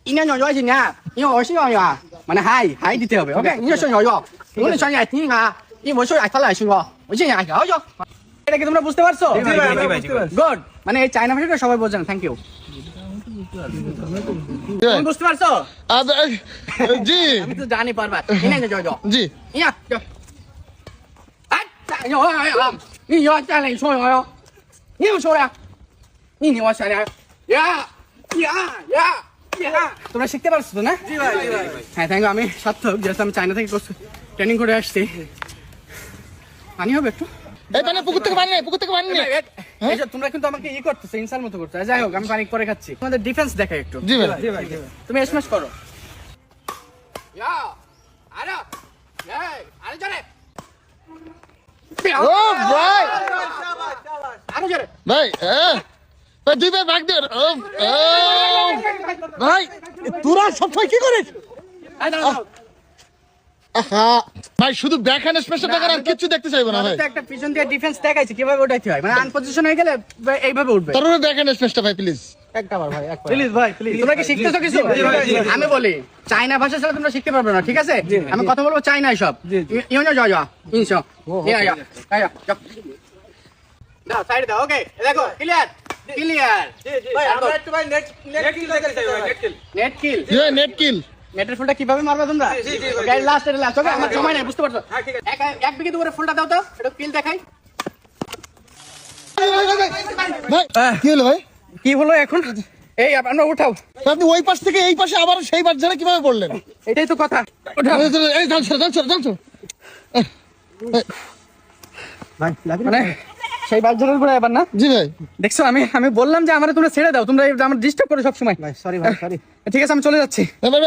应该摇摇一下，因为我是摇摇，মানে high দিতে হবে ওকে你说摇摇你们想要听啊因为我说要他来শুনবো我现在摇摇এটা কি তোমরা বুঝতে পারছো গুড মানে এই চায়না ভাষাটা সবাই বোঝেন থ্যাংক ইউ তুমি বুঝতে পারছো জি আমি তো জানি পারবা ইনা যাও যাও জি ইয়া যাও哎，你要再来说摇摇，你又说了，你我想想，তোমরা শিখতে পারছো তো না হ্যাঁ থ্যাংক ইউ আমি সার্থক যেহেতু আমি চায়না থেকে ট্রেনিং করে আসছি পানি হবে একটু এই পানি পুকুর থেকে পানি নেই পুকুর থেকে পানি নেই এই যে তোমরা কিন্তু আমাকে করতেছো ইনসাল মতো করছো যাই হোক আমি পানি পরে খাচ্ছি তোমাদের ডিফেন্স দেখাই একটু জি ভাই তুমি এসএমএস করো আরে জোরে ও ভাই আরে জোরে ভাই ভাই দুই ভাই ভাগ দে ভাই তোরা সবসময় কি করিস ভাই শুধু ব্যাক হ্যান্ড স্পেশাল টাকার আর কিছু দেখতে চাইবো না ভাই একটা পিছন দিয়ে ডিফেন্স দেখাইছে কিভাবে উঠাইতে হয় মানে আনপজিশন হয়ে গেলে এইভাবে উঠবে তারপরে ব্যাক হ্যান্ড স্পেশাল ভাই প্লিজ একবার ভাই প্লিজ ভাই প্লিজ তোমরা কি শিখতেছো কিছু আমি বলি চায়না ভাষা ছাড়া তোমরা শিখতে পারবে না ঠিক আছে আমি কথা বলবো চায়নায় সব ইউনো যাও যাও ইনশো ইয়া ইয়া ইয়া দাও সাইড দাও ওকে দেখো ক্লিয়ার ক্লিয়ার ভাই আমরা একটু ভাই নেট কিল দেখতে চাই নেট কিল নেট কিল নেটের ফুলটা কিভাবে মারবে তোমরা গাইড লাস্ট ওকে আমার সময় নাই বুঝতে পারছো এক বিঘে দূরে ফুলটা দাও তো এটা কিল দেখাই ভাই কি হলো ভাই কি হলো এখন এই আমরা উঠাও আপনি ওই পাশ থেকে এই পাশে আবার সেই পাশ ঝাড়া কিভাবে পড়লেন এটাই তো কথা এই জানছো মানে সেই বাচ্চাটার উপরে এবার না জি ভাই দেখছো আমি বললাম যে আমারে তোমরা ছেড়ে দাও তোমরা আমার ডিস্টার্ব করো সব সময় ভাই সরি ভাই সরি ঠিক আছে আমি চলে যাচ্ছি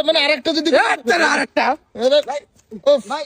মানে আরেকটা যদি আরেকটা ভাই